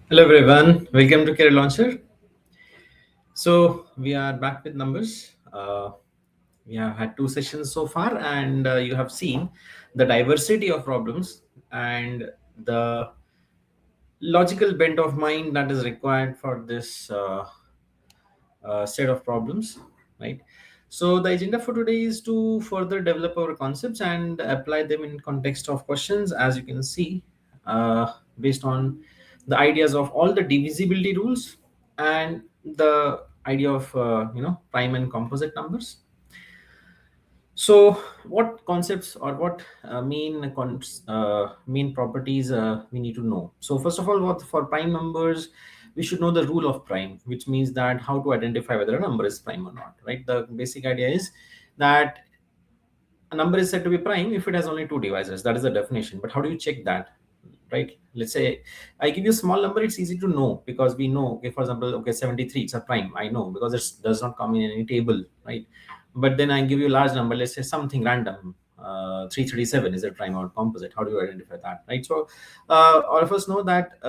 Hello everyone, welcome to Career Launcher. So we are back with numbers. We have had two sessions so far, and you have seen the diversity of problems and the logical bent of mind that is required for this set of problems, right? So the agenda for today is to further develop our concepts and apply them in context of questions, as you can see, based on the ideas of all the divisibility rules and the idea of prime and composite numbers. So, what concepts or what main properties we need to know? So, first of all, what for prime numbers, we should know the rule of prime, which means that how to identify whether a number is prime or not. Right? The basic idea is that a number is said to be prime if it has only two divisors. That is the definition. But how do you check that? Right? Let's say I give you a small number, it's easy to know because we know, okay, for example, okay, 73, it's a prime. I know because it does not come in any table, right? But then I give you a large number, let's say something random, 337, is it prime or composite? How do you identify that, right? So all of us know that,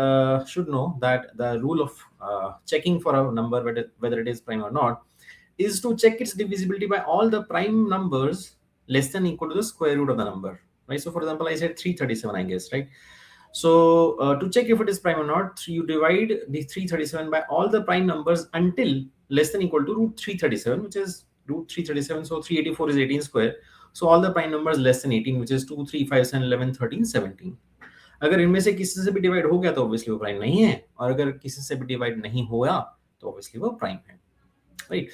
should know that the rule of checking for a number, whether it is prime or not, is to check its divisibility by all the prime numbers less than equal to the square root of the number, right? So for example, I said 337, I guess, right? So to check if it is prime or not, you divide the 337 by all the prime numbers until less than equal to root 337, which is root 337. So 384 is 18 square. So all the prime numbers less than 18, which is 2, 3, 5, 7, 11, 13, 17. अगर इनमें से किसी से भी divide हो गया तो obviously वो प्राइम नहीं है, और अगर किसी से भी डिवाइड नहीं हुआ तो ऑब्वियसली वो प्राइम है, right?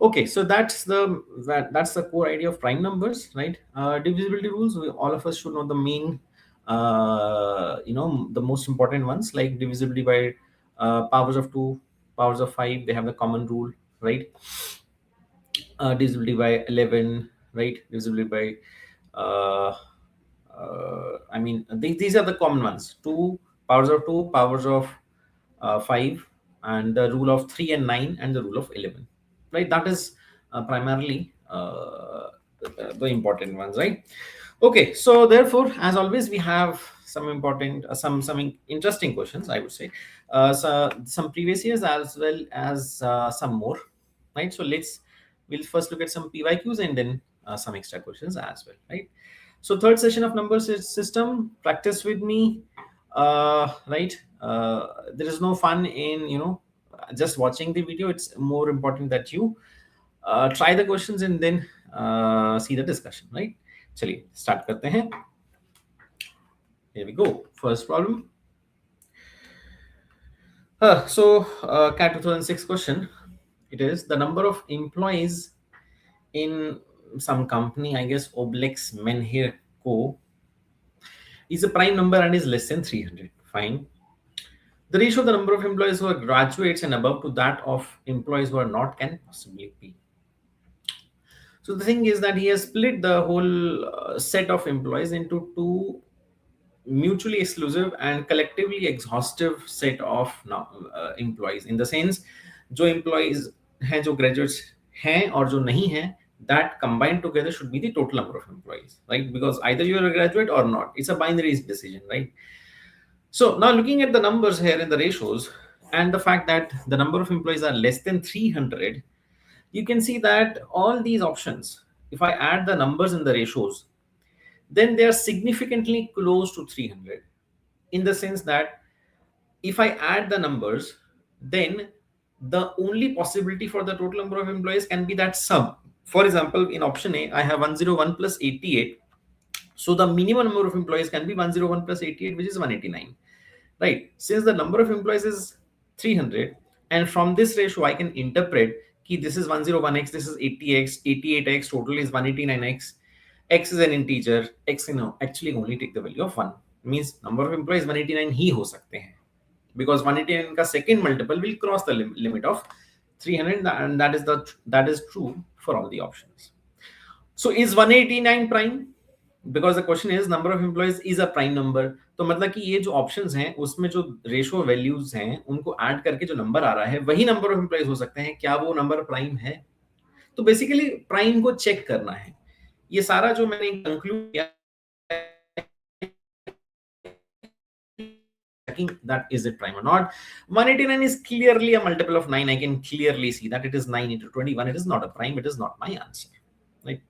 Okay, so that's the core idea of prime numbers, right? Divisibility rules, all of us should know the main, the most important ones, like divisibility by powers of 2, powers of 5, they have the common rule, right? Divisibility by 11, right? Divisibility by these are the common ones: 2, powers of 2, powers of 5, and the rule of 3 and 9, and the rule of 11, right? That is primarily the important ones, right? Okay, so therefore, as always, we have some important interesting questions, I would say, so some previous years as well as some more, right? So we'll first look at some PYQs and then some extra questions as well, right? So third session of numbers system, practice with me, right? There is no fun in just watching the video. It's more important that you try the questions and then see the discussion, right? चलिए start करते हैं. Here we go. First problem. CAT 2006 question. It is the number of employees in some company, I guess Oblex Menhir Co. is a prime number and is less than 300. Fine. The ratio of the number of employees who are graduates and above to that of employees who are not can possibly be. So the thing is that he has split the whole set of employees into two mutually exclusive and collectively exhaustive set of employees, in the sense जो employees हैं, जो graduates हैं और जो नहीं हैं, that combined together should be the total number of employees, right? Because either you are a graduate or not, it's a binary decision, right? So now looking at the numbers here in the ratios and the fact that the number of employees are less than 300, you can see that all these options, if I add the numbers in the ratios, then they are significantly close to 300, in the sense that if I add the numbers, then the only possibility for the total number of employees can be that sum. For example, in option A, I have 101 plus 88. So the minimum number of employees can be 101 plus 88, which is 189, right? Since the number of employees is 300, and from this ratio, I can interpret that this is 101x, this is 80x, 88x, total is 189x, x is an integer, x actually only take the value of 1. Means number of employees 189 ही हो सकते हैं, because 189 का second multiple will cross the limit of 300, and that is true for all the options. So is 189 prime? Because the question is number of employees is a prime number. तो मतलब कि ये जो options हैं उसमें जो ratio values हैं उनको ऐड करके जो नंबर आ रहा है वही नंबर ऑफ एम्प्लॉइज हो सकते हैं. क्या वो नंबर प्राइम है? तो बेसिकली प्राइम को चेक करना है. ये सारा जो मैंने कंक्लूड किया checking that is it prime or not. 189 is clearly a multiple of 9. I can clearly see that it is 9 into 21. It is not a prime. It is not my answer, right?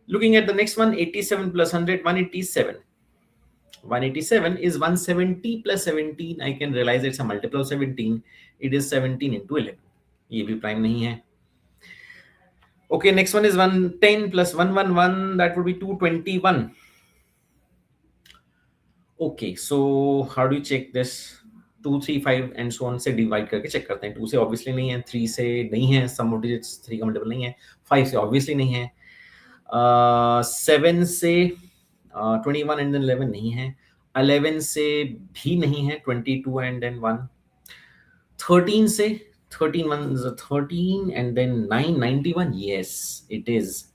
Looking at the next one, 87 plus 100, 187. 187 is 170 plus 17. I can realize it's a multiple of 17. It is 17 into 11. ये भी prime नहीं है. Okay, next one is 110 plus 111. That would be 221. Okay, so how do you check this? 2, 3, 5 and so on से divide करके check करते हैं. 2 से obviously नहीं है, 3 से नहीं है, some of digits 3 का multiple नहीं है, 5 से obviously नहीं है, 7 से 21 and then 11 नहीं है, 11 से भी नहीं है, 22 and then 1, 13 से 13 1 is 13 and then 9 91. Yes, it is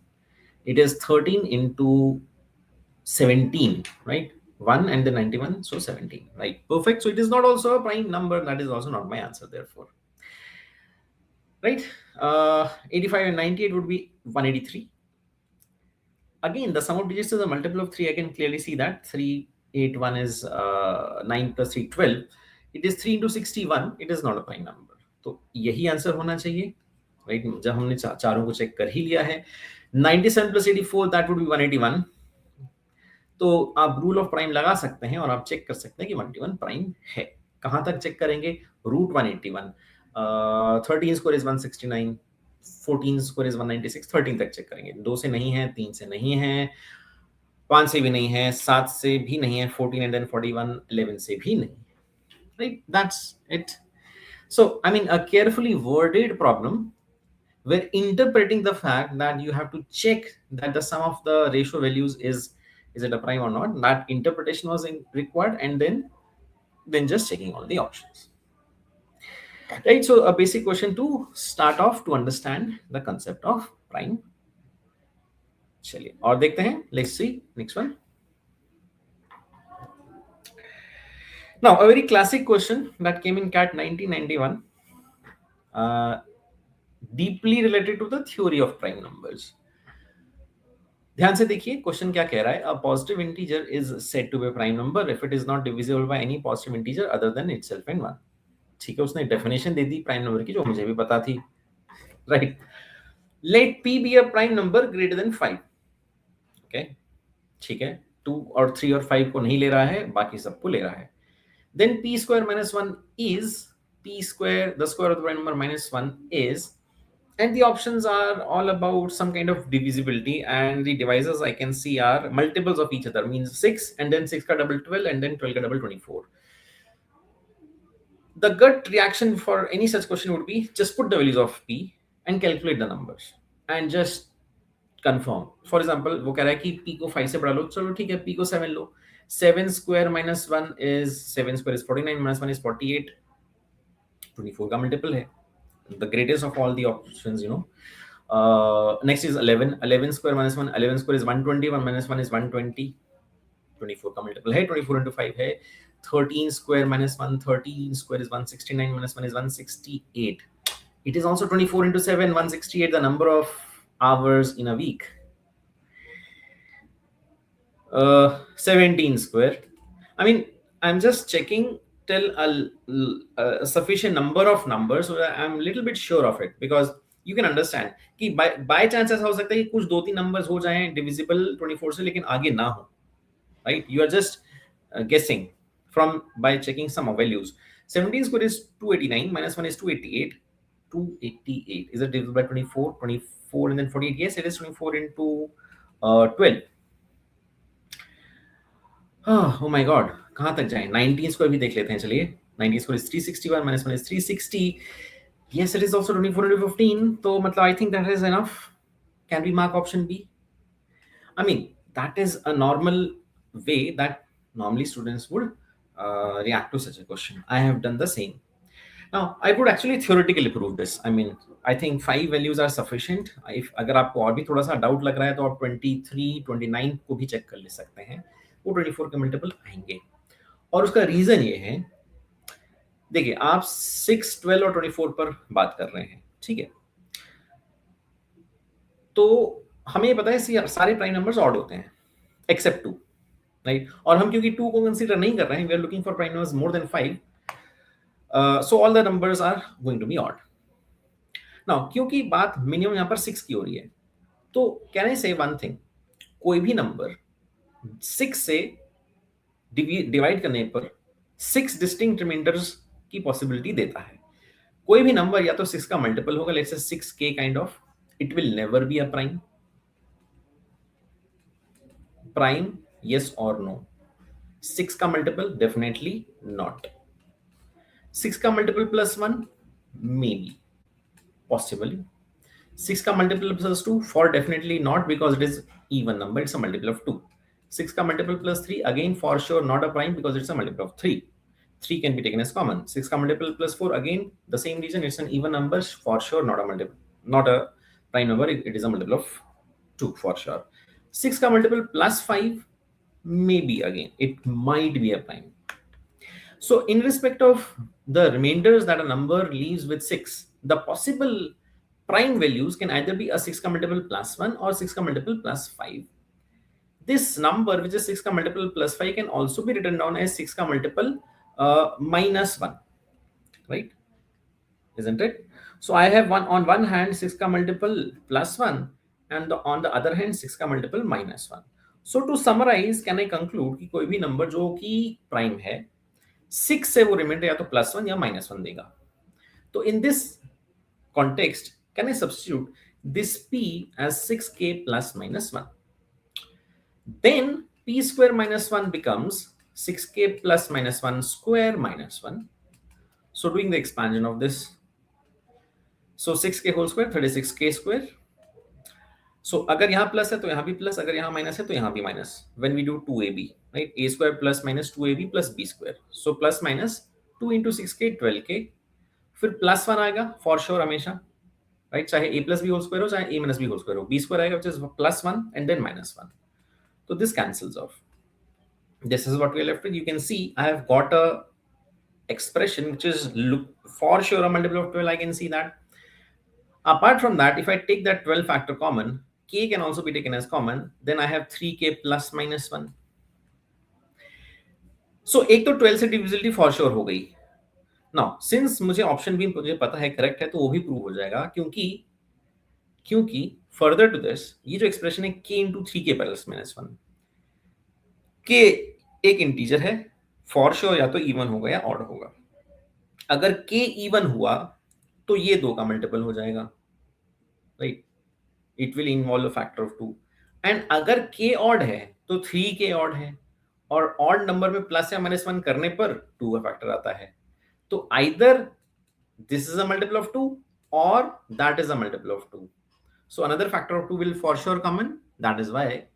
13 into 17, right? 1 and then 91, so 17, right? Perfect. So it is not also a prime number. That is also not my answer, therefore, right? 85 and 98 would be 183. Again, the sum of digits is a multiple of 3. I can clearly see that 381 is 9 plus 3 12. It is 3 into 61. It is not a prime number. तो यही answer होना चाहिए, right? जब हमने चारों को check कर ही लिया है. 97 plus 84, that would be 181. तो आप रूल ऑफ प्राइम लगा सकते हैं और आप चेक कर सकते हैं कि 181 प्राइम है. कहां तक चेक करेंगे? Root 181. 13 square is 169, 14 square is 196. 13 तक चेक करेंगे. 2 से नहीं है, 3 से नहीं है, 5 से भी नहीं है, 7 से भी नहीं है, 14 and then 41, 11 से भी नहीं. Right? That's it. So, I mean, a carefully worded problem, we're interpreting the fact that you have to check that the sum of the ratio values is it a prime or not. That interpretation was required, and then just checking all the options, right? So a basic question to start off to understand the concept of prime. चलिए और देखते हैं. Let's see next one. Now a very classic question that came in CAT 1991, deeply related to the theory of prime numbers. ध्यान से देखिए question क्या कह रहा है. A positive integer is said to be prime number if it is not divisible by any positive integer other than itself and 1. ठीक है, उसने डेफिनेशन दे दी प्राइम नंबर की जो मुझे भी पता थी, right? Let p be a prime number greater than 5. Okay, ठीक है. 2 और 3 और 5 को नहीं ले रहा है, बाकी सबको ले रहा है. Then p square minus 1 is p square, the square of the prime number minus 1 is, and the options are all about some kind of divisibility, and the divisors I can see are multiples of each other, means 6 and then 6 ka double 12 and then 12 ka double 24. The gut reaction for any such question would be just put the values of p and calculate the numbers and just confirm. For example, वो कह रहा है कि p को 5 से बढ़ा लो, चलो ठीक है, p को 7 लो. 7 square minus 1 is 7 square is 49 minus 1 is 48. 24 का multiple है. The greatest of all the options, you know. Next is 11. 11 square minus 1. 11 square is 120. 1 minus 1 is 120. 24 का multiple है. 24 into 5 है. 13 square minus 1. 13 square is 169 minus 1 is 168. It is also 24 into 7. 168, the number of hours in a week. 17 square. I mean, I'm just checking till a sufficient number of numbers so that I'm a little bit sure of it, because you can understand कि by chance ऐसा हो सकता है कि कुछ 2-3 numbers हो जाएं divisible 24 से लेकिन आगे ना हो, right? You are just guessing from by checking some of values. 17 square is 289 minus 1 is 288. 288 is it divisible by 24? 24 and then 48. Yes, it is 24 into 12. Oh my god, कहां तक जाएं? 19 स्क्वायर भी देख लेते हैं. चलिए, 19 square is 361 minus 1 is 360. Yes, it is also 24 into 15. तो मतलब I think that is enough. Can we mark option B? I mean, that is a normal way that normally students would react to such a question. I have done the same. Now, I would actually theoretically prove this. I mean, I think 5 values are sufficient. If अगर आपको और भी थोड़ा सा doubt लग रहा है तो आप 23, 29 को भी चेक कर ले सकते हैं. वो 24 के मल्टीपल आएंगे. और उसका रीजन ये है, देखिए आप 6, 12 और 24 पर बात कर रहे हैं, ठीक है? तो हमें ये पता है सारे प्राइम नंबर्स ऑड होते हैं एक्सेप्ट 2. राइट, और हम क्योंकि 2 को कंसीडर नहीं कर रहे हैं, we are looking for prime numbers more than 5, so all the numbers are going to be odd. Now क्योंकि बात मिनिमम यहाँ पर 6 की हो रही है, तो कैन आई से वन थिंग, कोई भी नंबर 6 से डिवाइड करने पर 6 डिस्टिंक्ट रिमाइंडर्स की पॉसिबिलिटी देता है। कोई भी नंबर या तो 6 का मल्टीपल होगा, let's say 6k kind of, it will never be a prime. Prime, yes or no? 6 का मल्टीपल डेफिनेटली नॉट। 6 का multiple plus 1 may be possibly. 6 का multiple plus 2 for definitely not because it is even number, it's a multiple of 2. 6 का multiple plus 3 again for sure not a prime because it's a multiple of 3. 3 can be taken as common. 6 का multiple plus 4 again the same reason, it's an even number for sure, not a multiple, not a prime number, it is a multiple of 2 for sure. 6 का multiple plus 5 maybe again it might be a prime. So in respect of the remainders that a number leaves with 6, the possible prime values can either be a 6 ka multiple plus 1 or 6 ka multiple plus 5. This number which is 6 ka multiple plus 5 can also be written down as 6 ka multiple minus 1, right? Isn't it? So I have one on one hand 6 ka multiple plus 1 and on the other hand 6 ka multiple minus 1. So to summarize, can I conclude कि कोई भी number जो कि prime है 6 से वो reminder या तो प्लस 1 या माइनस 1 देगा। तो in this context can I substitute this p as 6k plus minus 1, then p square minus 1 becomes 6k plus minus 1 square minus 1. So doing the expansion of this, so 6k whole square 36k square. So अगर यहाँ plus है तो यहाँ भी plus, अगर यहाँ minus है तो यहाँ भी minus. When we do 2ab, right? A square plus minus 2ab plus b square. So plus minus 2 into 6k 12k, फिर प्लस 1 आएगा फॉर श्योर हमेशा, राइट? चाहे a plus b whole square हो चाहे a minus b whole square हो, b square आएगा which is plus 1 and then minus 1. So this cancels off. This is what we are left with. You can see I have got a expression which is for sure a multiple of 12. I can see that. Apart from that, if I take that 12 factor common, k can also be taken as common, then I have 3k plus minus 1. So एक तो 12 से divisibility for sure हो गई। Now since मुझे option भी मुझे पता है करेक्ट है, तो वो भी प्रूव हो जाएगा, क्योंकि फर्दर टू दिस ये जो एक्सप्रेशन है k into 3k plus minus 1, k एक इंटीजर है, फॉर श्योर या तो इवन होगा या ऑड होगा। अगर k इवन हुआ तो ये 2 का मल्टीपल हो जाएगा, right? It will involve a factor of 2। And अगर k ऑड है तो 3k ऑड है, और ऑड नंबर में प्लस या माइनस 1 करने पर 2 का फैक्टर आता है। तो either this is a multiple of 2 or that is a multiple of 2. So another factor of 2 will for sure come in. That is why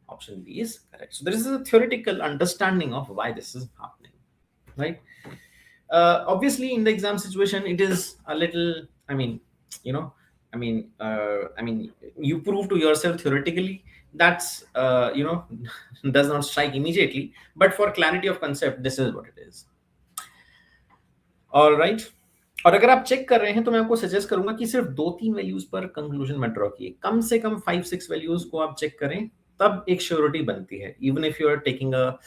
option B is correct. So there is a theoretical understanding of why this is happening, right? Obviously in the exam situation it is a little, you prove to yourself theoretically, that's does not strike immediately, but for clarity of concept this is what it is. All right. और अगर आप check कर रहे हैं तो मैं आपको suggest करूंगा कि सिर्फ 2-3 वैल्यूज पर कंक्लूजन मत ड्रॉ कीजिए, कम से कम 5-6 वैल्यूज को आप चेक करें, तब एक श्योरिटी बनती है, even if you are taking a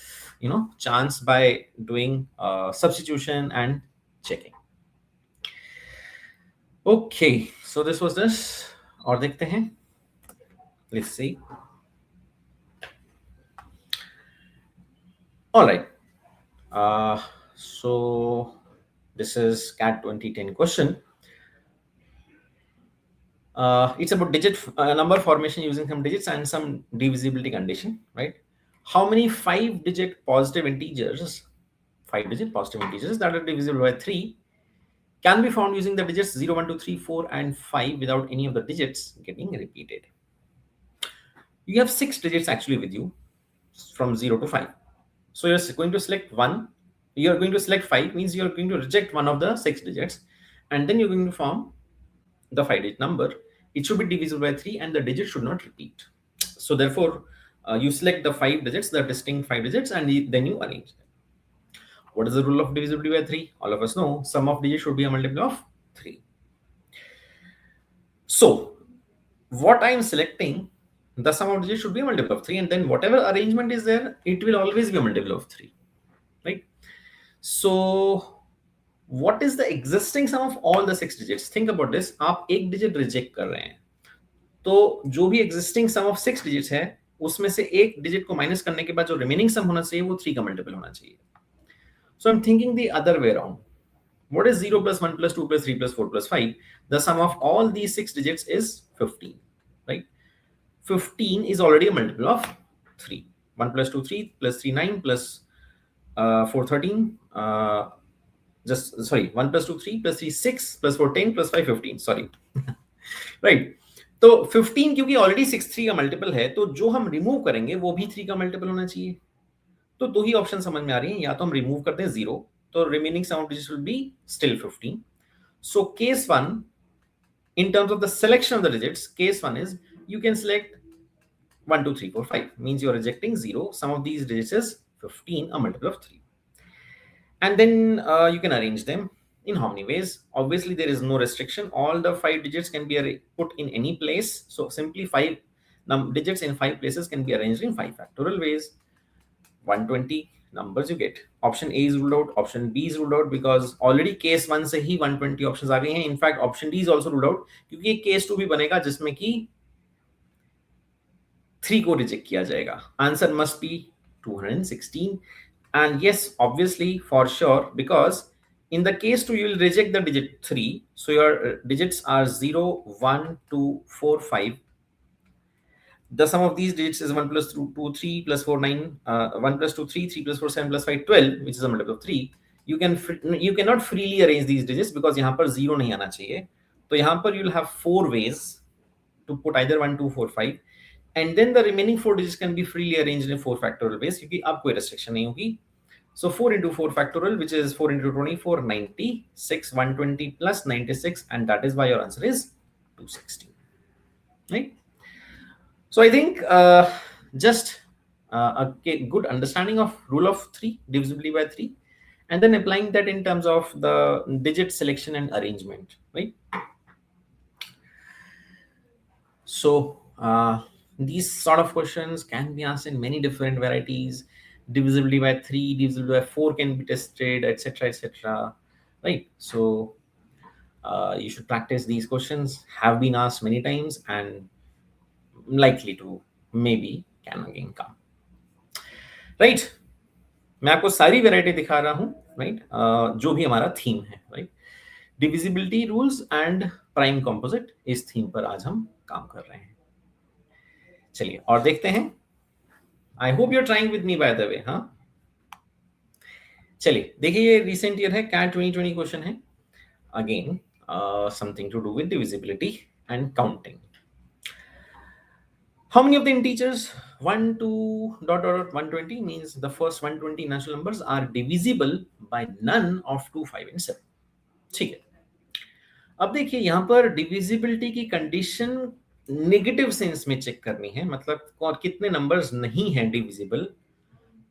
chance by doing substitution and checking. Okay, so this was this. और देखते हैं, let's see. Alright, so this is CAT 2010 question. It's about number formation using some digits and some divisibility condition, right? How many 5-digit positive integers that are divisible by 3 can be found using the digits 0, 1, 2, 3, 4 and 5 without any of the digits getting repeated? You have 6 digits actually with you from 0 to 5. So you're going to select 1. You're going to select 5, means you're going to reject one of the 6 digits, and then you're going to form the 5-digit number. It should be divisible by 3 and the digit should not repeat. So therefore you select the 5 digits, the distinct 5 digits, and then you arrange them. What is the rule of divisibility by 3? All of us know sum of digits should be a multiple of 3. So what I am selecting the sum of digits should be a multiple of 3, and then whatever arrangement is there, it will always be a multiple of 3, right? So what is the existing sum of all the 6 digits? Think about this. आप एक digit reject कर रहे हैं, तो जो भी existing sum of 6 digits है, उसमें से एक digit को minus करने के बाद जो remaining sum होना चाहिए वो 3 का multiple होना चाहिए. So I'm thinking the other way around. What is 0 plus 1 plus 2 plus 3 plus 4 plus 5? The sum of all these 6 digits is 15, right? 15 is already a multiple of 3. 1 plus 2, 3 plus 3, 9 plus 4, 13. 1 plus 2, 3 plus 3, 6 plus 4, 10 plus 5, 15. Sorry. Right. तो 15 क्योंकि already 6 3 का multiple है, तो जो हम remove करेंगे वो भी 3 का मल्टीपल होना चाहिए. तो दो ही ऑप्शन समझ में आ रही हैं. या तो हम रिमूव करते हैं 0, तो remaining sum of digits will be still 15. So case 1, in terms of the selection of the digits, case 1 is you can select 1, 2, 3, 4, 5. Means you're rejecting 0. Some of these digits is 15, a multiple of 3. And then you can arrange them in how many ways? Obviously, there is no restriction. All the 5 digits can be put in any place. So simply 5 digits in 5 places can be arranged in 5 factorial ways. 120 numbers you get. Option A is ruled out. Option B is ruled out because already case 1 से ही 120 options आ गए हैं. In fact, option D is also ruled out क्योंकि case 2 भी बनेगा जिसमें कि 3 को reject किया जाएगा. Answer must be 216. And yes, obviously, for sure, because in the case 2, you will reject the digit 3. So your digits are 0, 1, 2, 4, 5. The sum of these digits is 1 plus 2, 3 plus 4, 9. 1 plus 2, 3, 3 plus 4, 7 plus 5, 12, which is a multiple of 3. You cannot freely arrange these digits because यहाँ पर 0 नहीं आना चाहिए. तो यहाँ पर you will have 4 ways to put either 1, 2, 4, 5. And then the remaining 4 digits can be freely arranged in 4 factorial ways क्योंकि अब कोई restriction नहीं होगी. So 4 into 4 factorial, which is 4 into 24, 96, 120 plus 96, and that is why your answer is 216. Right? So I think just a good understanding of rule of 3, divisibility by 3, and then applying that in terms of the digit selection and arrangement, right? So these sort of questions can be asked in many different varieties. Divisibility by 3, divisibility by 4 can be tested, etc., etc. Right? So you should practice these questions. Have been asked many times and likely to maybe can again come. Right? मैं आपको सारी variety दिखा रहा हूं, right? जो भी हमारा theme है, right? Divisibility rules and prime composite, इस थीम पर आज हम काम कर रहे हैं. चलिए और देखते हैं. I hope you are trying with me by the way. हाँ, चलिए देखिए, ये रिसेंट ईयर है, कैट 2020 क्वेश्चन है. Again something to do with divisibility and counting. How many of the integers 1 to dot dot dot 120 means the first 120 natural numbers are divisible by none of 2, 5 and 7. ठीक है. अब देखिए यहाँ पर divisibility की condition negative sense में check करनी है. मतलब और कितने नंबर्स नहीं हैं divisible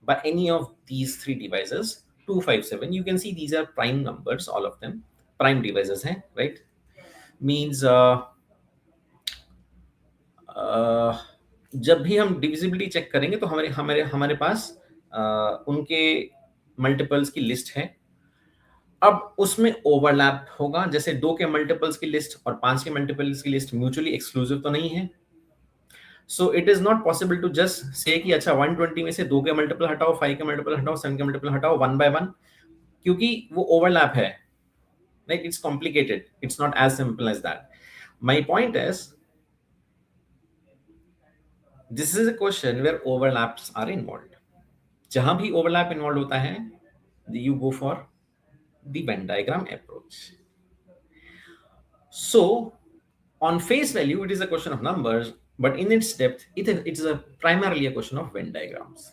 by any of these 3 divisors. 2, 5, 7. You can see these are prime numbers, all of them. Prime divisors हैं, right? Means जब भी हम डिविजिबिलिटी चेक करेंगे तो हमारे पास उनके मल्टीपल्स की लिस्ट है. अब उसमें ओवरलैप होगा. जैसे 2 के मल्टीपल्स की लिस्ट और 5 के मल्टीपल्स की लिस्ट म्यूचुअली एक्सक्लूसिव तो नहीं है. So it is not possible to just say कि अच्छा 120 में से 2 के मल्टीपल हटाओ, 5 के मल्टीपल हटाओ, 7 के मल्टीपल हटाओ, 1 by 1, क्योंकि वो ओवरलैप है. Like it's complicated. It's not as simple as that. My point is, this is a question where overlaps are involved. जहां भी overlap involved होता है, you go for the Venn diagram approach. So, on face value, it is a question of numbers, but in its depth, it is primarily a question of Venn diagrams.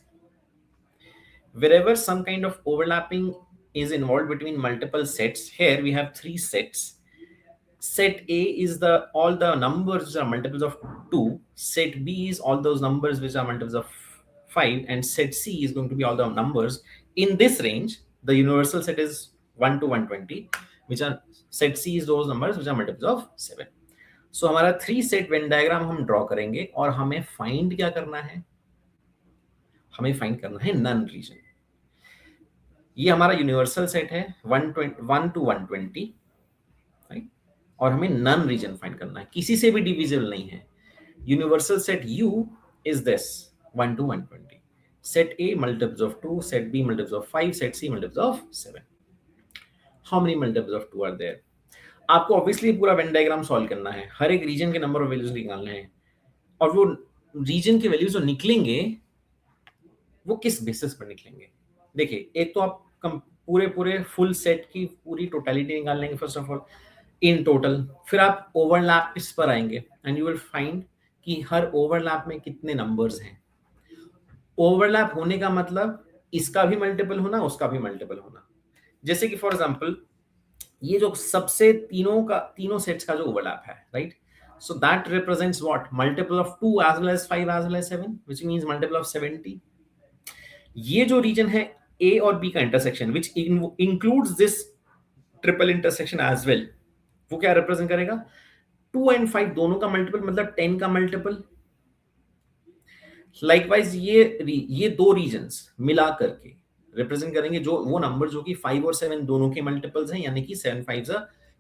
Wherever some kind of overlapping is involved between multiple sets, here we have 3 sets. Set A is all the numbers which are multiples of 2. Set B is all those numbers which are multiples of 5. And set C is going to be all the numbers in this range. The universal set is 1 to 120, which are set C is those numbers which are multiples of 7. सो हमारा 3 set Venn diagram हम draw करेंगे और हमें find क्या करना है, हमें find करना है नन रीजन। ये हमारा यूनिवर्सल सेट है 1 to 120, राइट, और हमें नन रीजन फाइंड करना है, किसी से भी डिविजिबल नहीं है। Universal set U is this 1 to 120, set A multiples of 2, set B multiples of 5, set C multiples of 7. How many multiples of 2 are there? आपको ऑब्वियसली पूरा वेन डायग्राम सॉल्व करना है, हर एक रीजन के नंबर ऑफ वैल्यूज निकालने हैं, और वो रीजन के वैल्यूज जो निकलेंगे वो किस बेसिस पर निकलेंगे। देखिए, एक तो आप पूरे पूरे फुल सेट की पूरी टोटलिटी निकाल लेंगे first of all in total, फिर आप ओवरलैप इस पर आएंगे एंड यू विल फाइंड कि हर ओवरलैप में कितने नंबर्स हैं। ओवरलैप होने का मतलब इसका भी मल्टीपल होना, उसका भी मल्टीपल होना। जैसे कि फॉर एग्जांपल ये जो सबसे तीनों सेट्स का जो ओवरलैप है, right, so that represents what, multiple of 2 as well as 5 as well as 7, which means multiple of 70। ये जो रीजन है ए और बी का intersection which includes this triple intersection as well, वो क्या रिप्रेजेंट करेगा, 2 एंड 5 दोनों का मल्टीपल, मतलब 10 का मल्टीपल। लाइकवाइज ये दो रीजन्स मिला करके रिप्रेजेंट करेंगे जो वो नंबर जो कि 5 और 7 दोनों के मल्टीपल्स हैं, यानी कि 7 5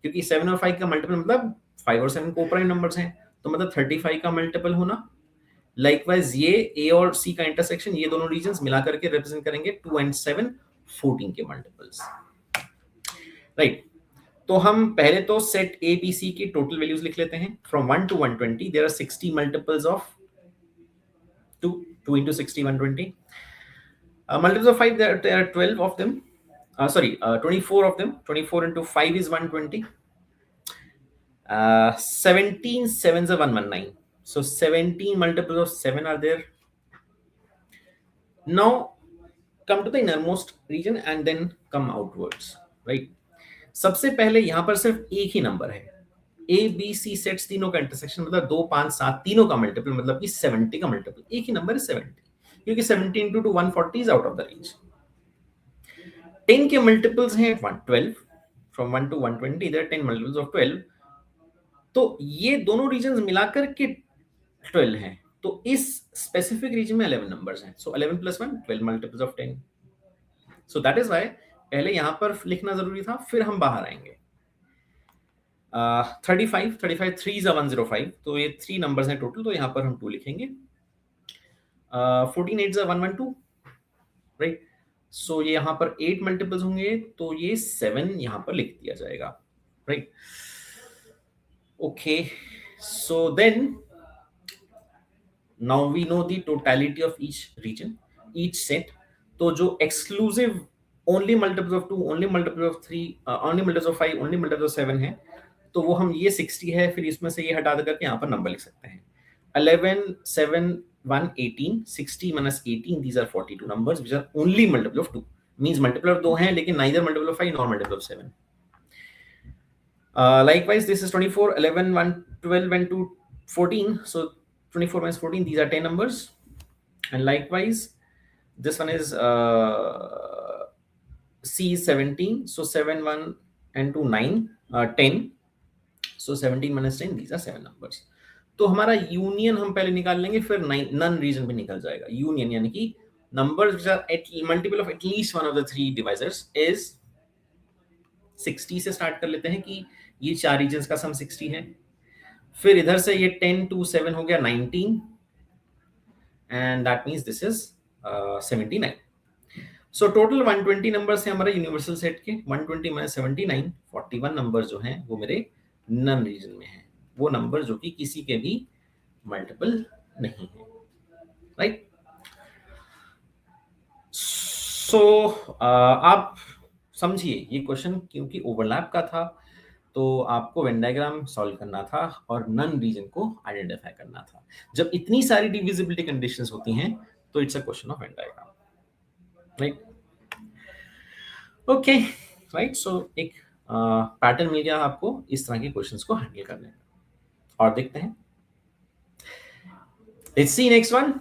क्योंकि 7 और 5 का मल्टीपल मतलब 5 और 7 को प्राइम नंबर्स हैं, तो मतलब 35 का मल्टीपल होना। लाइकवाइज ये ए और सी का इंटरसेक्शन, ये दोनों रीजन्स मिला करके रिप्रेजेंट करेंगे 2 एंड 7 14 के मल्टीपल्स, राइट। तो हम पहले तो सेट ए बी सी की टोटल वैल्यूज लिख लेते हैं। From 1 to 120 there are 60 multiples of 2, 2 into 60 120, multiples of 5 there are 12 of them, 24 of them, 24 into 5 is 120, 17 sevens are 119, so 17 multiples of 7 are there. Now come to the innermost region and then come outwards, right। सबसे पहले यहां पर सिर्फ एक ही number है, A B C sets तीनों का intersection मतलब 2 5 7 तीनों का मल्टीपल, मतलब कि 70 का मल्टीपल एक ही नंबर है 70, क्योंकि 70 into 2 140 is out of the range। 10 के मल्टीपल्स हैं 112, from 1 to 120 there 10 multiples of 12, तो ये दोनों रीजन्स मिलाकर के 12 हैं, तो इस स्पेसिफिक रीजन में 11 नंबर्स हैं, सो 11 plus 1 12 multiples of 10, so that is why पहले यहां पर लिखना जरूरी था, फिर हम बाहर आएंगे। 35 3 is 105, तो ये 3 नंबर्स हैं टोटल, तो यहाँ पर हम 2 लिखेंगे। 14 8 is 112, राइट, सो ये यहाँ पर 8 मल्टीपल्स होंगे, तो ये 7 यहाँ पर लिख दिया जाएगा, right. Okay, so then now we know the totality of each region, each set. तो जो exclusive only multiples of 2, only multiples of 3, only multiples of 5, only multiples of 7 है, तो वो हम ये 60 है, फिर इसमें से ये हटा देकर के यहाँ पर नंबर लिख सकते हैं। 11 7 1 18, 60 minus 18, these are 42 numbers which are only multiple of 2, means multiple of 2 हैं लेकिन neither multiple of 5 nor multiple of 7। Likewise this is 24 11 1 12 and 2 14, so 24 minus 14, these are 10 numbers, and likewise this one is C is 17, so 7 1 and 2 9, 10, so 17 minus 10, these are 7 numbers। तो हमारा union हम पहले निकाल लेंगे, फिर none reason भी निकल जाएगा। यूनियन यानी कि numbers which are at multiple of at least one of the 3 divisors is 60 से स्टार्ट कर लेते हैं कि ये 4 रीजन्स का सम 60 है, फिर इधर से ये 10 2 7 हो गया 19, and that means this is 79। So total 120 numbers हैं हमारे यूनिवर्सल सेट के, 120 माइनस 79, 41 नंबर जो हैं वो मेरे नन रीजन में हैं, वो नंबर जो कि किसी के भी मल्टीपल नहीं है, राइट। सो आप समझिए ये क्वेश्चन क्योंकि ओवरलैप का था, तो आपको वेन डायग्राम सॉल्व करना था और नन रीजन को आइडेंटिफाई करना था। जब इतनी सारी डिविजिबिलिटी कंडीशंस होती हैं तो it's a question of Venn diagram, right. Okay, right, so एक पैटर्न मिल गया आपको इस तरह के क्वेश्चंस को हैंडल करने का। और देखते हैं, let's C next one.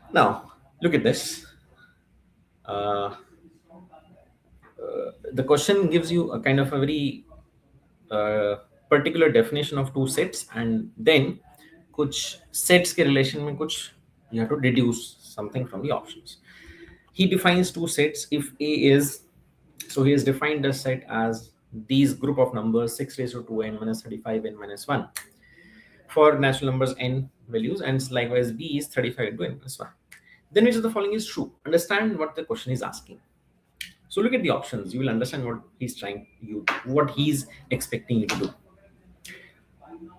Now look at this, the question gives you a kind of a very particular definition of two sets, and then कुछ sets के relation में कुछ you have to deduce something from the options. He defines two sets. If A is, so he has defined a set as these group of numbers 6 raised to 2n minus 35 n minus 1 for natural numbers n values, and likewise B is 35 into n minus 1. Then which of the following is true? Understand what the question is asking. So look at the options. You will understand what he's trying you, what he's expecting you to do.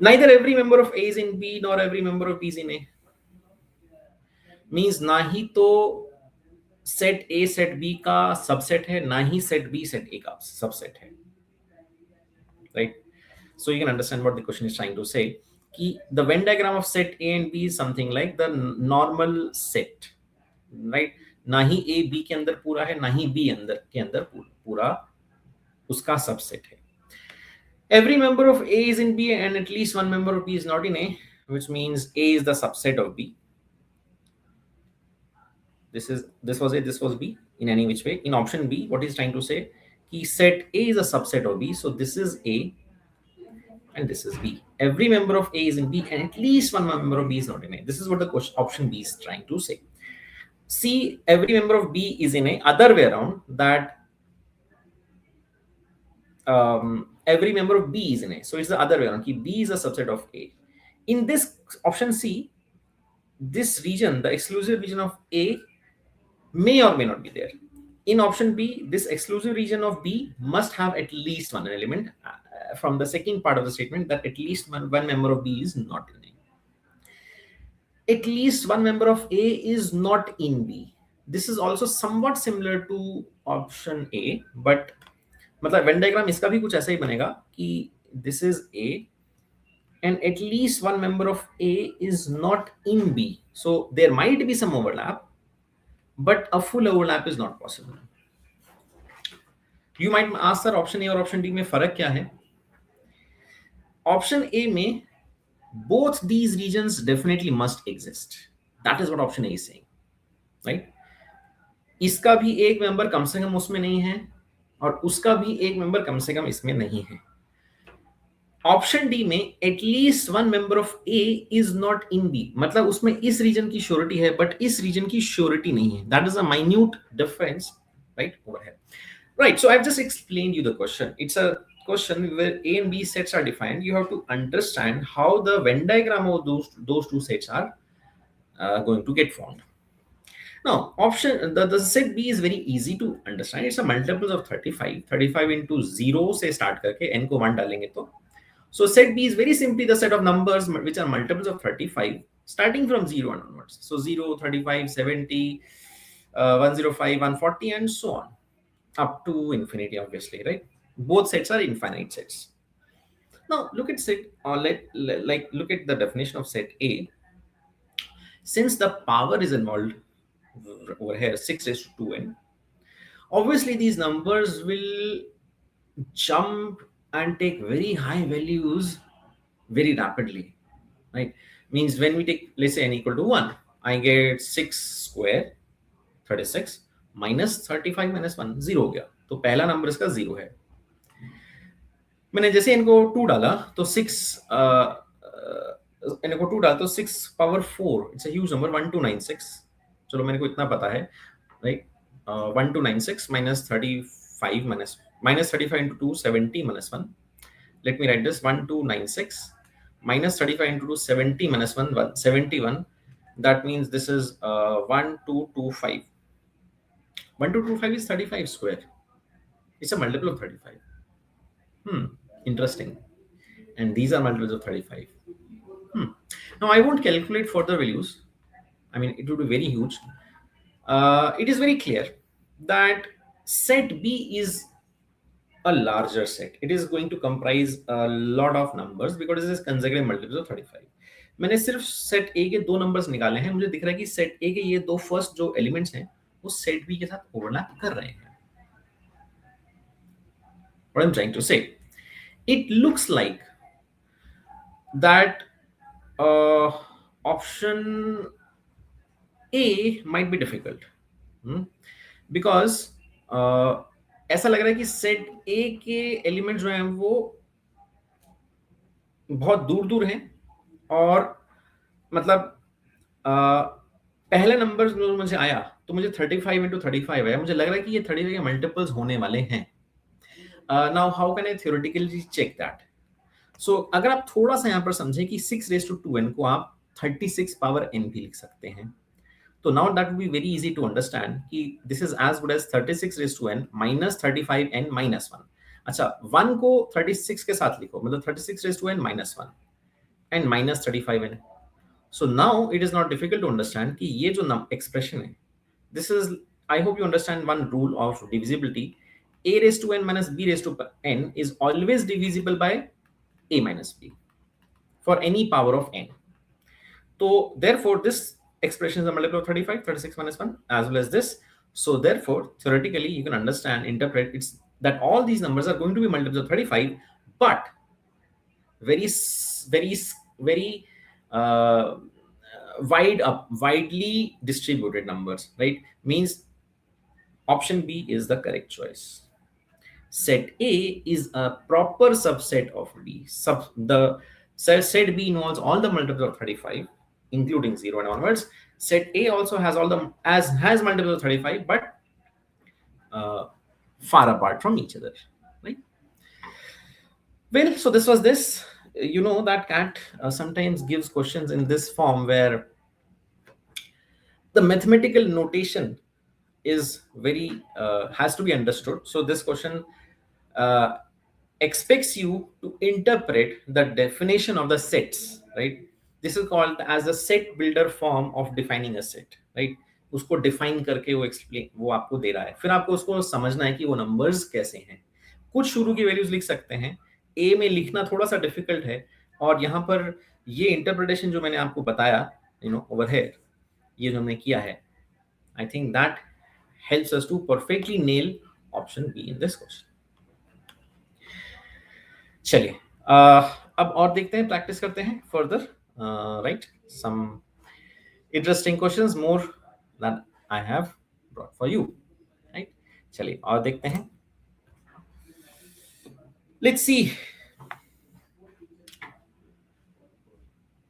Neither every member of A is in B nor every member of B is in A. Means ना ही तो set A set B का subset है, ना ही set B set A का subset है. Right? So you can understand what the question is trying to say. कि the Venn diagram of set A and B is something like the normal set. Right? ना ही A B के अंदर पूरा है, ना ही B अंदर के अंदर पूरा उसका सबसेट है. Every member of A is in B and at least one member of B is not in A, which means A is the subset of B. This was A, this was B in any which way. In option B, what he's trying to say, he set A is a subset of B, so this is A and this is B. Every member of A is in B and at least one member of B is not in A. This is what the question, option B is trying to say. C, every member of B is in A, other way around, that every member of B is in A. So it's the other way around. B is a subset of A. In this option C, this region, the exclusive region of A, may or may not be there. In option B, this exclusive region of B must have at least one element from the second part of the statement, that at least one member of B is not in A. At least one member of A is not in B. This is also somewhat similar to option A, but मतलब Venn diagram इसका भी कुछ ऐसा ही बनेगा कि this is A and at least one member of A is not in B. So there might be some overlap, but a full overlap is not possible. You might ask, sir, option A और option D में फर्क क्या है? Option A में both these regions definitely must exist. That is what option A is saying, right? इसका भी एक member कम से कम उसमें नहीं है और उसका भी एक मेंबर कम से कम इसमें नहीं है. ऑप्शन डी में at least one member of A is not in B, मतलब उसमें इस रीजन की श्योरिटी है बट इस रीजन की श्योरिटी नहीं है. That is a minute difference right over here. Right, so I've just explained you the question. It's a question where A and B sets are defined. You have to understand how the Venn diagram of those two sets are going to get formed. Now, the set B is very easy to understand. It's a multiples of 35. 35 into 0 से start करके n को 1 डालेंगे तो. So set B is very simply the set of numbers which are multiples of 35 starting from 0 onwards. So 0, 35, 70, 105, 140 and so on. Up to infinity, obviously, right? Both sets are infinite sets. Now look at set, or look at the definition of set A. Since the power is involved over here, 6 raised to 2n, obviously these numbers will jump and take very high values very rapidly, right? Means when we take, let's say n equal to 1, I get 6 square 36 minus 35 minus 1 zero हो गया, तो पहला number इसका zero है. मैंने जैसे इनको 2 डाला तो 6 इनको 2 डाला तो 6 power 4, it's a huge number 1296. चलो मेरे को इतना पता है, right? 1296 minus 35 minus 35 into 2 70 minus 1. Let me write this 1296 minus 35 into 2 70 minus 1 71. That means this is 1225. 1225 is 35 square. It's a multiple of 35. Interesting. And these are multiples of 35. Now I won't calculate further values. I mean, it would be very huge. It is very clear that set B is a larger set. It is going to comprise a lot of numbers because this is consecutive multiples of 35. मैंने सिर्फ set A के दो numbers निकाले हैं. मुझे दिख रहा है कि सेट A के ये दो फर्स्ट जो एलिमेंट्स हैं वो सेट B के साथ ओवरलैप कर रहे हैं. What I'm trying to say, it looks like that option A might be difficult because ऐसा लग रहा है कि सेट ए के एलिमेंट जो हैं वो बहुत दूर दूर हैं, और मतलब पहले नंबर जो मुझे आया तो मुझे 35 इंटू 35 है, मुझे लग रहा है कि ये 35 के मल्टीपल्स होने वाले हैं. Now how can I theoretically check that? So अगर आप थोड़ा सा यहाँ पर समझें कि 6^2n को आप 36 पावर n भी लिख सकते हैं, तो now that will be very easy to understand कि this is as good as 36^n minus 35n minus 1. अच्छा, 1 को 36 के साथ लिखो, मतलब 36^n minus 1 and minus 35n. So now it is not difficult to understand कि ये जो expression है, this is, I hope you understand one rule of divisibility. A raised to n minus b raised to n is always divisible by a minus b for any power of n. So therefore this expression is a multiple of 35, 36 minus 1 as well as this. So therefore theoretically you can understand, interpret it's that all these numbers are going to be multiples of 35, but very very very uh, widely distributed numbers, right? Means option B is the correct choice. Set A is a proper subset of B. Set B involves all the multiples of 35, including 0 and onwards. Set A also has all the has multiples of 35, but far apart from each other, right? Well, so this was this. You know that CAT sometimes gives questions in this form where the mathematical notation is very has to be understood. So this question uh, expects you to interpret the definition of the sets, right? This is called as a set builder form of defining a set, right? उसको define करके वो explain वो आपको दे रहा है, फिर आपको उसको समझना है कि वो नंबर्स कैसे हैं. कुछ शुरू की वैल्यूज लिख सकते हैं, ए में लिखना थोड़ा सा डिफिकल्ट है, और यहाँ पर ये इंटरप्रिटेशन जो मैंने आपको बताया, ओवर हेयर, ये जो हमने किया है, I think that helps us to perfectly nail option B in this question. चलिए अब और देखते हैं, प्रैक्टिस करते हैं further, right? Some interesting questions more that I have brought for you, right? चलिए और देखते हैं. Let's see.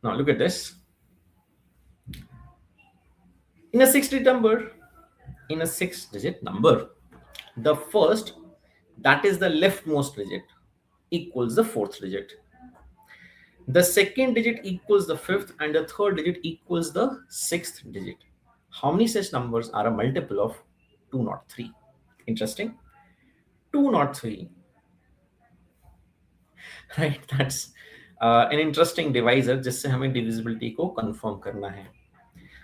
Now look at this. In a 6-digit number, the first, that is the leftmost digit, equals the fourth digit. The second digit equals the fifth, and the third digit equals the sixth digit. How many such numbers are a multiple of 203? Interesting. 203. Right? That's an interesting divisor जिससे हमें divisibility को confirm करना है.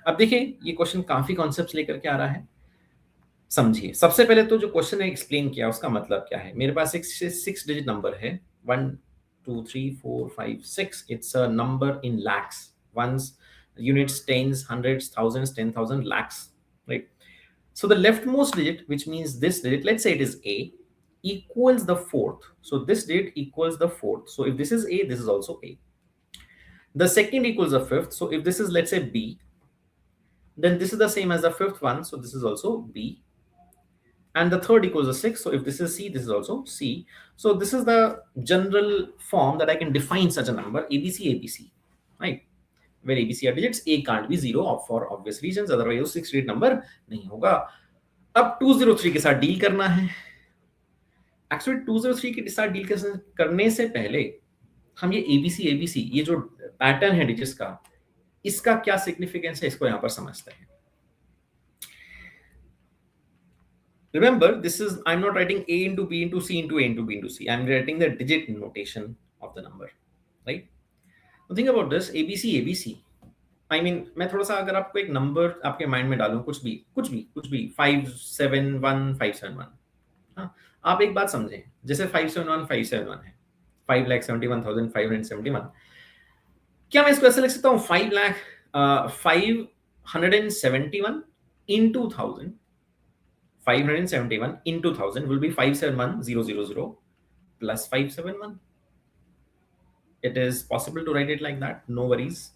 अब देखिए, ये question काफी concepts लेकर के आ रहा है. समझिए, सबसे पहले तो जो क्वेश्चन है एक्सप्लेन किया, उसका मतलब क्या है. मेरे पास एक 6 डिजिट नंबर है, 1 2 3 4 5 6. It's a number in lakhs, ones, units, tens, hundreds, thousands, 10,000, lakhs, right? So the leftmost digit, which means this digit, let's say it is A, equals the fourth. So this digit equals the fourth. So if this is A, this is also A. The second equals the fifth. So if this is, let's say, B, then this is the same as the fifth one. So this is also B. And the third equals the sixth. So if this is C, this is also C. So this is the general form that I can define such a number, ABC, ABC, right? Where ABC are digits, A can't be zero for obvious reasons, otherwise वो 6-digit number नहीं होगा. अब 203 के साथ deal करना है. Actually 203 के साथ डील करने से पहले हम ये ABC, ABC, ये जो पैटर्न है डिजिट्स का, इसका क्या सिग्निफिकेंस है, इसको यहाँ पर समझते हैं. Remember, this is, I'm not writing A into B into C into A into B into C. I'm writing the digit notation of the number, right? Now think about this, ABC, ABC. I mean, मैं थोड़ा सा अगर आपको एक number आपके mind में डालूं, कुछ भी 571,571. हाँ, आप एक बात समझें, जैसे 571,571 है, 5,71,571. क्या मैं इसको ऐसे लिख सकता हूँ, 571 into 1000. 571 into 1000 will be 571,000 plus 571. It is possible to write it like that, no worries.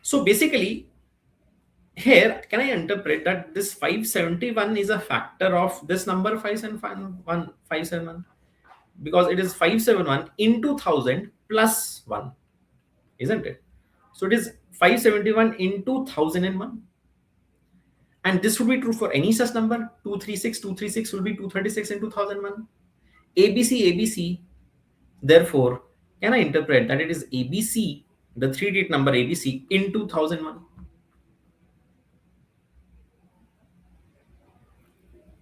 So basically, here can I interpret that this 571 is a factor of this number 571, because it is 571 into 1000 plus 1, isn't it? So it is 571 into 1001, and this would be true for any such number. 236 will be 236 into 1001. ABC, therefore can I interpret that it is ABC, the 3-digit number ABC, into 1001?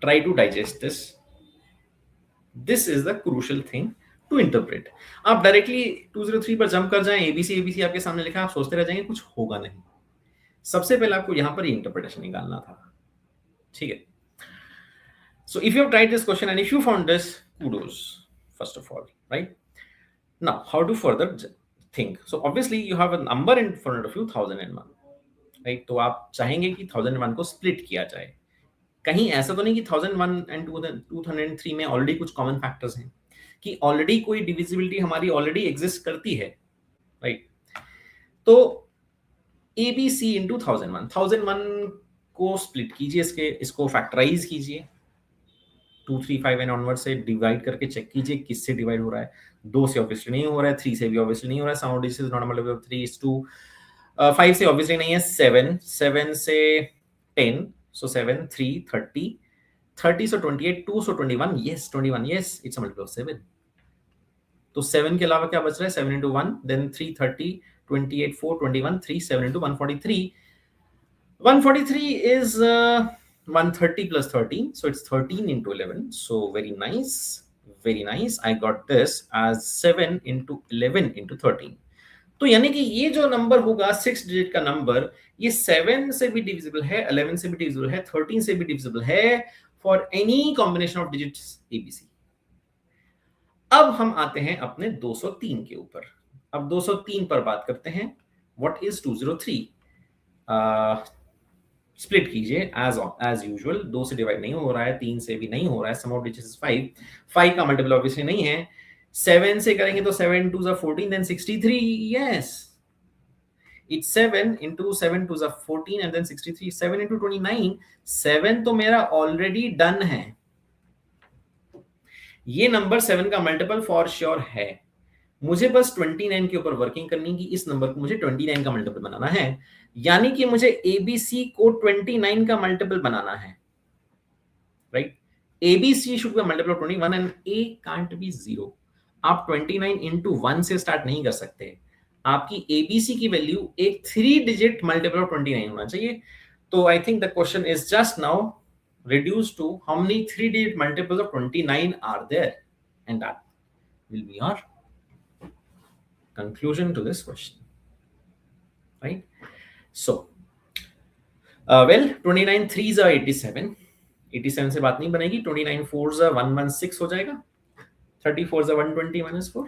Try to digest this. This is the crucial thing to interpret. आप directly 203 पर jump कर जाएं, ABC ABC आपके सामने लिखा है, आप सोचते रह जाएंगे, कुछ होगा नहीं. सबसे पहले आपको यहां पर इंटरप्रिटेशन निकालना था. ठीक है. So if you have tried this question and if you found this, kudos first of all, right? Now how to further think? So obviously you have a number in front of you, 1001, right? तो आप चाहेंगे कि 1001 को split किया जाए. कहीं ऐसा तो नहीं कि 1001 एंड 203 में ऑलरेडी कुछ कॉमन फैक्टर्स हैं, कि ऑलरेडी कोई डिविजिबिलिटी हमारी ऑलरेडी एग्जिस्ट करती है, राइट? तो ABC इंटू 1001 को स्प्लिट कीजिए, इसको फैक्टराइज कीजिए, 2 3 5 एंड ऑनवर्ड से डिवाइड करके चेक कीजिए किससे डिवाइड हो रहा है. 2 से ऑब्वियसली नहीं हो रहा है, 3 से भी ऑब्वियसली नहीं हो रहा है, sum this is not a multiple of 3 is 2. 5 से ऑब्वियसली नहीं है, 7 से 10, so 7 3 30 so 28, 2 so 21, yes, it's a multiple of 7. तो 7 के अलावा क्या बच रहा है? 7 into 1, then 3 30 28 4 21 3 7 into 143. 143 is 130 plus 13, so it's 13 into 11. So very nice. I got this as 7 into 11 into 13. तो यानी कि ये जो नंबर होगा 6 डिजिट का नंबर, ये 7 से भी डिविजिबल है, 11 से भी डिविजिबल है, 13 से भी डिविजिबल है, for any combination of digits ABC. अब हम आते हैं अपने 203 के ऊपर. अब 203 पर बात करते हैं. What is 203? स्प्लिट कीजिए एज यूजुअल. 2 से डिवाइड नहीं हो रहा है, 3 से भी नहीं हो रहा है, सम ऑफ व्हिच इज 5 का मल्टीपल ऑब्वियसली नहीं है. 7 से करेंगे तो 7 2s are 14, then 63. Yes, it's 7 into 7 2s are 14 and then 63. 7 into 29. 7 तो मेरा ऑलरेडी डन है. ये नंबर 7 का मल्टीपल फॉर श्योर है. मुझे बस 29 के ऊपर वर्किंग करनी की. इस नंबर को मुझे 29 का मल्टीपल बनाना है, यानी कि मुझे ABC को 29 का मल्टीपल बनाना है, right? ABC should be a multiple of 21 and A can't be 0. आप 29 into 1 से स्टार्ट नहीं कर सकते. आपकी ABC की वैल्यू एक 3 डिजिट मल्टीपल ऑफ 29 होना चाहिए. तो I think the question is just now reduced to how many 3-digit multiples of 29 are there, and that will be our conclusion to this question, right? So well, 29 3s are 87. 87 से बात नहीं बनेगी. 29 4s are 116 हो जाएगा. 34s are 120 minus 4.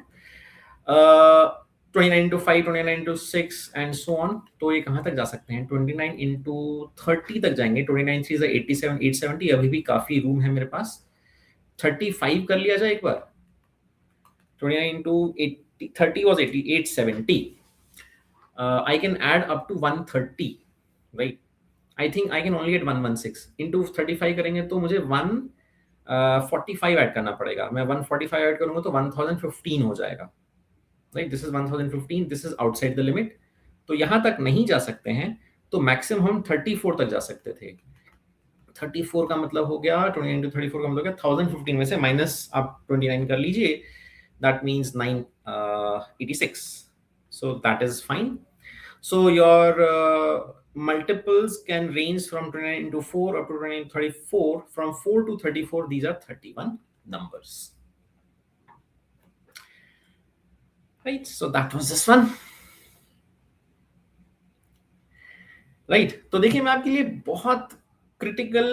29 into 5, 29 into 6 and so on. तो ये कहाँ तक जा सकते हैं? 29 into 30 तक जाएंगे. 29 3s are 87, 870. अभी भी काफी रूम है मेरे पास. 35 कर लिया जाए एक बार. 29 into 80, 30 was 80, 870. I can add up to 130, right? I think I can only get 116. Into 35 करेंगे तो मुझे 145 ऐड करना पड़ेगा. मैं 145 ऐड करूंगा तो 1015 हो जाएगा, right? This is 1015. This is outside the limit. तो यहां तक नहीं जा सकते हैं. तो मैक्सिमम हम 34 तक जा सकते थे. 34 का मतलब हो गया 29 into 34 का मतलब हो गया 1015 में से माइनस आप 29 कर लीजिए. That means 986. So that is fine. So your multiples can range from 29 into 4 up to 29 into 34. From 4 to 34, these are 31 numbers. Right, so that was this one. Right, तो देखिए मैं आपके लिए बहुत क्रिटिकल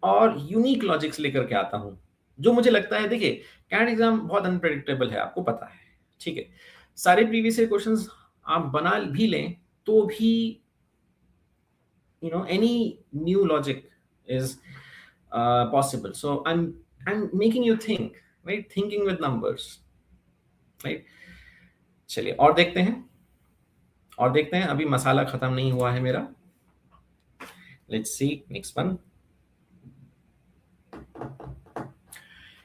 और यूनिक लॉजिक्स लेकर के आता हूं, जो मुझे लगता है. देखिए कैट एग्जाम बहुत अनप्रेडिक्टेबल है, आपको पता है, ठीक है. सारे प्रीवियस ईयर क्वेश्चंस आप बना भी लें तो भी any new logic is possible. So I'm making you think, right? Thinking with numbers, right? चलिए और देखते हैं. अभी मसाला खत्म नहीं हुआ है मेरा. Let's see next one.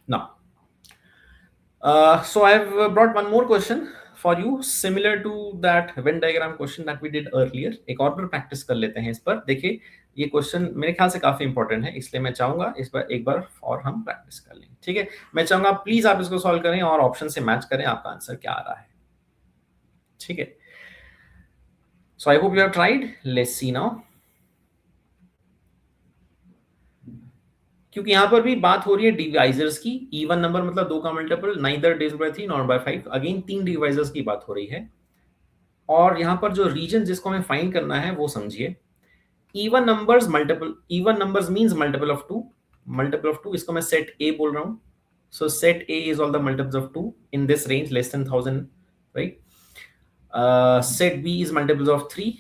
Now, so I've brought one more question for you, similar to that Venn diagram question that we did earlier. एक और बार प्रैक्टिस कर लेते हैं इस पर. देखिए ये क्वेश्चन मेरे ख्याल से काफी इंपॉर्टेंट है, इसलिए मैं चाहूंगा इस पर एक बार और हम प्रैक्टिस कर लें. ठीक है, मैं चाहूंगा प्लीज आप इसको सॉल्व करें और ऑप्शन से मैच करें आपका आंसर क्या आ रहा है. ठीक है, so I hope you have tried. Let's see now. क्योंकि यहां पर भी बात हो रही है डिवाइजर्स की. इवन नंबर मतलब 2 का multiple, neither divisible by 3 not by 5. Again 3 divisors की बात हो रही है. और यहां पर जो रीजन जिसको हमें फाइंड करना है वो समझिए. Even numbers multiple, even numbers means multiple of 2. Multiple of 2, इसको मैं सेट ए बोल रहा हूं. So set A is all the multiples of 2 in this range less than 1000, right. Set B is multiples of 3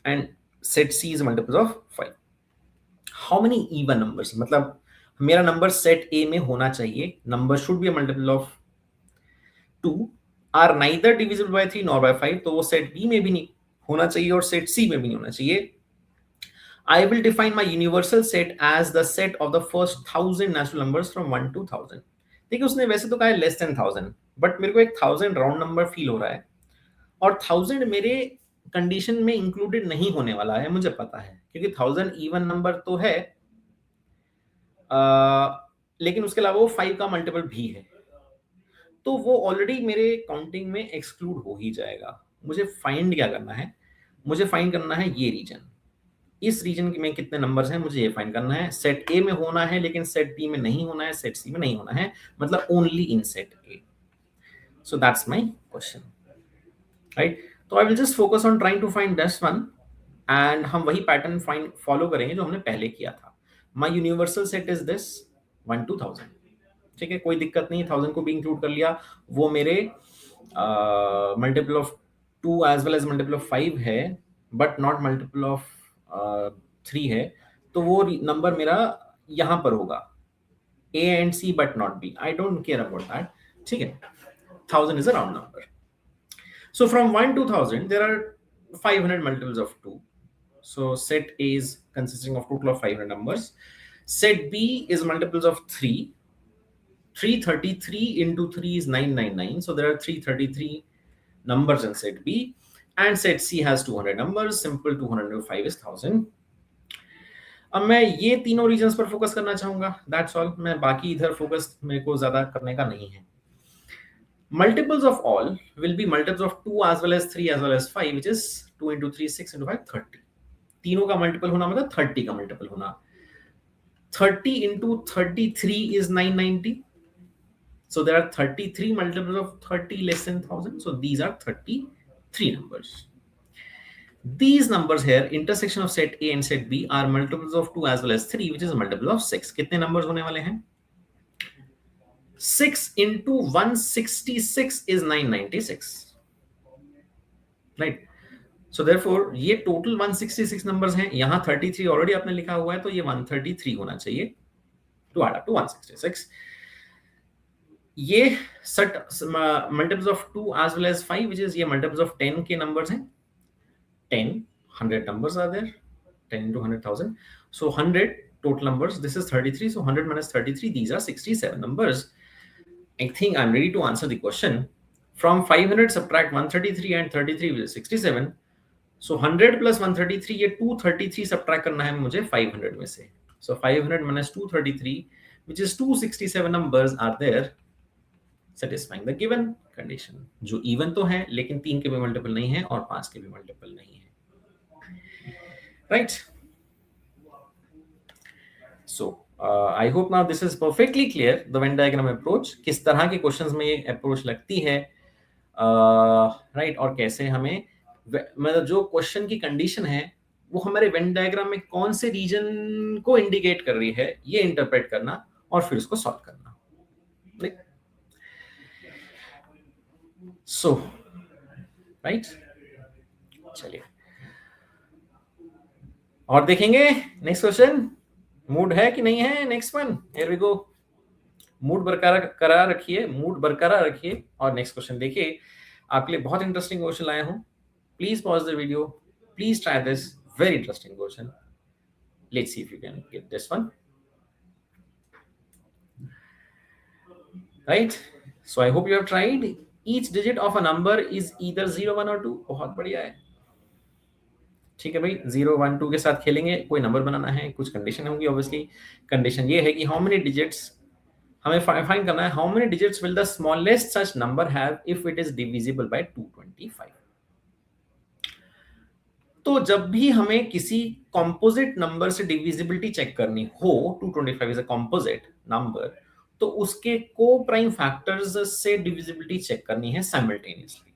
and set C is multiples of 5. How many even numbers, मतलब मेरा number set A में होना चाहिए. Number should be a multiple of 2 are neither divisible by 3 nor by 5. तो वो set B में भी नहीं होना चाहिए और सेट सी में भी नहीं होना चाहिए. I will define my universal set as the set of the first 1000 natural numbers from 1 to 1000. देखिए उसने वैसे तो कहा है लेस देन 1000, बट मेरे को एक 1000 राउंड नंबर फील हो रहा है और 1000 मेरे कंडीशन में इंक्लूडेड नहीं होने वाला है, मुझे पता है, क्योंकि 1000 इवन नंबर तो है, लेकिन उसके अलावा वो 5 का मल्टीपल भी है, तो वो ऑलरेडी मेरे काउंटिंग में एक्सक्लूड हो ही जाएगा. मुझे फाइंड क्या करना है, मुझे फाइंड करना है ये रीजन. इस रीजन में कितने नंबर्स हैं मुझे ये फाइंड करना है. सेट ए में होना है लेकिन सेट बी में नहीं होना है, सेट सी में नहीं होना है, मतलब only in set A. So that's my question, right. तो I will just focus on trying to find this one and हम वही पैटर्न फाइंड फॉलो करेंगे जो हमने पहले किया था. My universal set is this 1 to 1000. ठीक है, कोई दिक्कत नहीं, 1000 को भी इंक्लूड कर लिया. वो मेरे multiple of 2 as well as multiple of 5 है, बट नॉट मल्टीपल ऑफ 3 है. तो वो नंबर मेरा यहां पर होगा A and C but not B. I don't care about that. ठीक है, 1000 is a round number. So from 1 to 1000 there are 500 multiples of 2. So set A is consisting of total of 500 numbers. Set B is multiples of 3. 333 into 3 is 999. So there are 333 numbers in set B. And set C has 200 numbers. Simple 200 into 5 is 1000. अब मैं ये तीनों regions पर focus करना चाहूंगा. That's all. मैं बाकी इधर फोकस मेरे को ज्यादा करने का नहीं है. Multiples of all will be multiples of 2 as well as 3 as well as 5, which is 2 into 3 6 into 5 30. तीनों का मल्टीपल होना मतलब 30 का मल्टीपल होना. 30 into 33 is 990. So there are 33 multiples of 30 less than 1000. So these are 33 numbers. These numbers here, intersection of set A and set B, are multiples of 2 as well as 3, which is a multiple of 6. कितने numbers होने वाले हैं? 6 into 166 is 996. Right? So therefore, ये total 166 numbers हैं. यहाँ 33 already आपने लिखा हुआ है, तो ये 133 होना चाहिए to add up to 166. ये multiples of 2 as well as 5, which is ये multiples of 10 के numbers हैं. 10, 100 numbers are there. 10 into 100,000. So 100 total numbers. This is 33. So 100 minus 33. These are 67 numbers. I think I'm ready to answer the question. From 500 subtract 133 and 33 will 67. So 100 plus 133, ये 233 subtract करना है मुझे 500 में से. So 500 minus 233, which is 267 numbers are there, satisfying the given condition. जो even तो है लेकिन 3 के भी मल्टीपल नहीं है और 5 के भी मल्टीपल नहीं है. Right? So I hope now this is perfectly clear. The Venn diagram approach, किस तरह के क्वेश्चंस में ये अप्रोच लगती है, राइट, और कैसे हमें मतलब जो क्वेश्चन की कंडीशन है वो हमारे वेन डायग्राम में कौन से रीजन को इंडिकेट कर रही है ये इंटरप्रेट करना और फिर उसको सॉल्व करना. सो राइट, चलिए और देखेंगे नेक्स्ट क्वेश्चन. मूड है कि नहीं है? Next one, here we go. Mood बरकरार रखिए, मूड बरकरार रखिए और नेक्स्ट क्वेश्चन देखिए. आपके लिए बहुत इंटरेस्टिंग क्वेश्चन लाया हूं. Please pause the video, please try this very interesting question. Let's see if you can get this one. Right? So I hope you have tried. Each digit of a number is either 0, 1 or 2. बहुत बढ़िया है. ठीक है भाई, 0, 1, 2 के साथ खेलेंगे. कोई नंबर बनाना है, कुछ कंडीशन होंगी. ऑब्वियसली कंडीशन ये है कि हाउ मेनी डिजिट्स हमें फाइंड करना है. How many digits will the smallest such number have if it is divisible by 225. तो जब भी हमें किसी कॉम्पोजिट नंबर से डिविजिबिलिटी चेक करनी हो, 225 इज अ कॉम्पोजिट नंबर, तो उसके को प्राइम फैक्टर्स से डिविजिबिलिटी चेक करनी है साइमल्टेनियसली.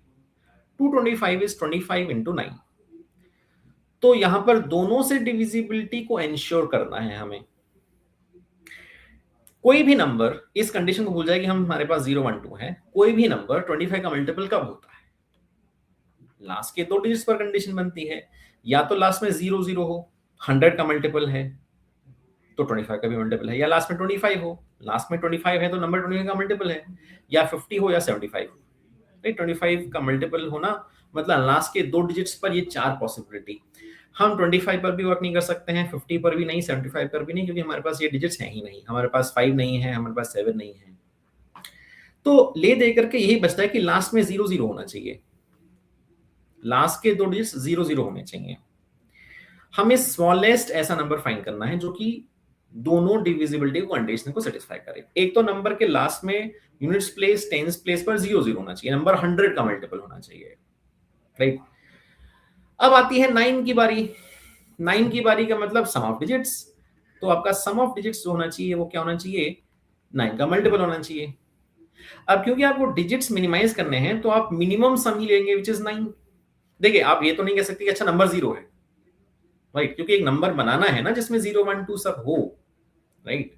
225 is 25 into 9. तो यहां पर दोनों से डिविजिबिलिटी को एंश्योर करना है हमें. कोई भी नंबर, इस कंडीशन को भूल जाए कि हमारे पास 0, 1, 2 है. कोई भी नंबर 25 का मल्टीपल कब होता है? लास्ट के 2 डिजिट्स पर कंडीशन बनती है. या तो लास्ट में 0, 0 हो, 100 का मल्टीपल है तो 25 का भी मल्टीपल है. या लास्ट में 25 हो, लास्ट में 25 है तो नंबर 25 का मल्टीपल है. या 50 हो या 75. राइट? 25 का मल्टीपल होना मतलब लास्ट के 2 डिजिट्स पर ये 4 पॉसिबिलिटी. हम 25 पर भी वर्क नहीं कर सकते हैं, 50 पर भी नहीं, 75 पर भी नहीं, क्योंकि हमारे पास ये डिजिट्स हैं ही नहीं. हमारे पास 5 नहीं है, हमारे पास 7 नहीं है. तो ले दे करके यही बचता है कि लास्ट में 0, 0 होना चाहिए. लास्ट के 2 डिजिट्स 0, 0 होने चाहिए. हमें स्मॉलेस्ट ऐसा नंबर फाइंड करना है जो कि दोनों डिविजिबिलिटी कंडीशन को सेटिस्फाई करे. एक तो नंबर के लास्ट में यूनिट्स प्लेस, टेंस प्लेस पर 0, 0 होना चाहिए. नंबर 100 का मल्टीपल होना चाहिए. राइट? अब आती है 9 की बारी. 9 की बारी का मतलब सम ऑफ डिजिट्स. तो आपका सम ऑफ डिजिट्स जो होना चाहिए वो क्या होना चाहिए? 9 का मल्टीपल होना चाहिए. अब क्योंकि आपको डिजिट्स मिनिमाइज करने हैं तो आप मिनिमम सम ही लेंगे, विच इज 9. देखिए, आप ये तो नहीं कह सकते कि अच्छा नंबर 0 है. राइट? क्योंकि एक नंबर बनाना है ना जिसमें 0, 1, 2 सब हो. राइट?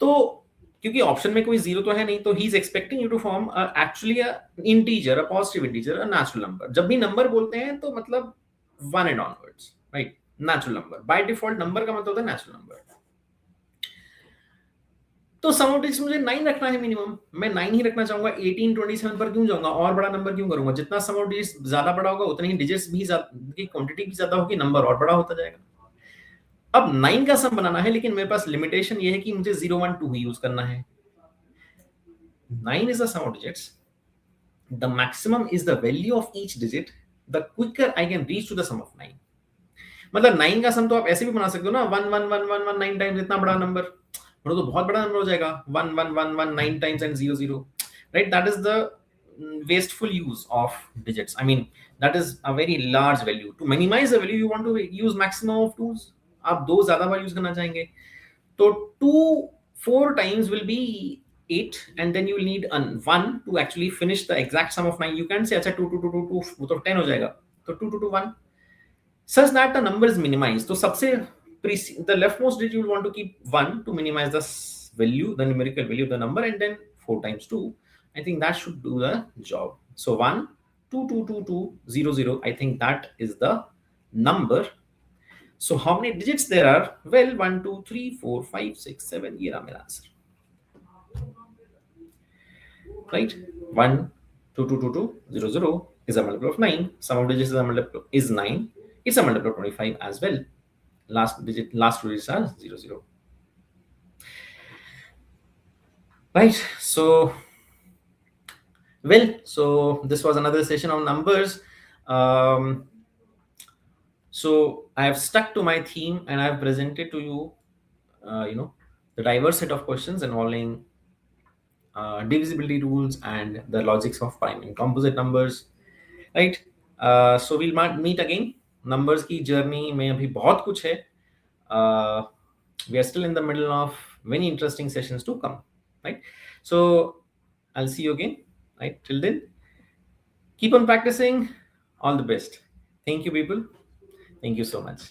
तो क्योंकि ऑप्शन में कोई 0 तो है नहीं, तो he is expecting you to form actually a integer, a positive integer, a natural number. जब भी नंबर बोलते हैं तो मतलब 1 and onwards. Right? Natural number. By default number का मतलब होता है नेचुरल नंबर. तो सम ऑफ डिजिट्स मुझे 9 रखना है मिनिमम. मैं 9 ही रखना चाहूंगा. 18, 27 पर क्यों जाऊंगा? और बड़ा नंबर क्यों करूंगा? जितना सम ऑफ डिजिट्स ज्यादा बड़ा होगा उतनी ही डिजिट्स भी की क्वांटिटी भी ज्यादा होगी, नंबर और बड़ा होता जाएगा. अब 9 का सम बनाना है, लेकिन मेरे पास लिमिटेशन ये है कि मुझे 0, 1, 2 ही यूज करना है. 9 is the sum of digits. The maximum is the value of each digit. The quicker I can reach to the sum of 9. मतलब 9 का सम तो आप ऐसे भी बना सकते हो ना, 1, 1, 1, 1, 1, 9 टाइम्स. इतना बड़ा नंबर मतलब तो बहुत बड़ा नंबर हो जाएगा. 1, 1, 1, 1, 9 times and 0, 0. Right? That is the wasteful use of digits. I mean, that is a very large value. To minimize the value, you want to use maximum of 2s. आप 2 ज्यादा बार use करना चाहेंगे तो 2 4 times will be 8, and then you will need 1 to actually finish the exact sum of 9. You can't say अच्छा 2 2 2 2 2 वो तो 10 हो जाएगा. तो 2 2 2 1 such that the number is minimized. तो सबसे the leftmost digit you will want to keep 1 to minimize the value, the numerical value of the number, and then 4 times 2. I think that should do the job. So 1 2 2 2 2 0 0. I think that is the number. So how many digits there are? Well, 1 2 3 4 5 6 7. ये रहा मेरा answer. Right? 1 2 2 2 2 0 0 is a multiple of 9. Sum of digits is a multiple is 9. It's a multiple of 25 as well. Last two digits are 0 0. Right? So this was another session on numbers. So I have stuck to my theme and I have presented to you, the diverse set of questions involving divisibility rules and the logics of prime and composite numbers. Right? So we'll meet again. Numbers की journey में अभी बहुत कुछ है. We are still in the middle of many interesting sessions to come. Right? So I'll see you again. Right? Till then, keep on practicing. All the best. Thank you, people. Thank you so much.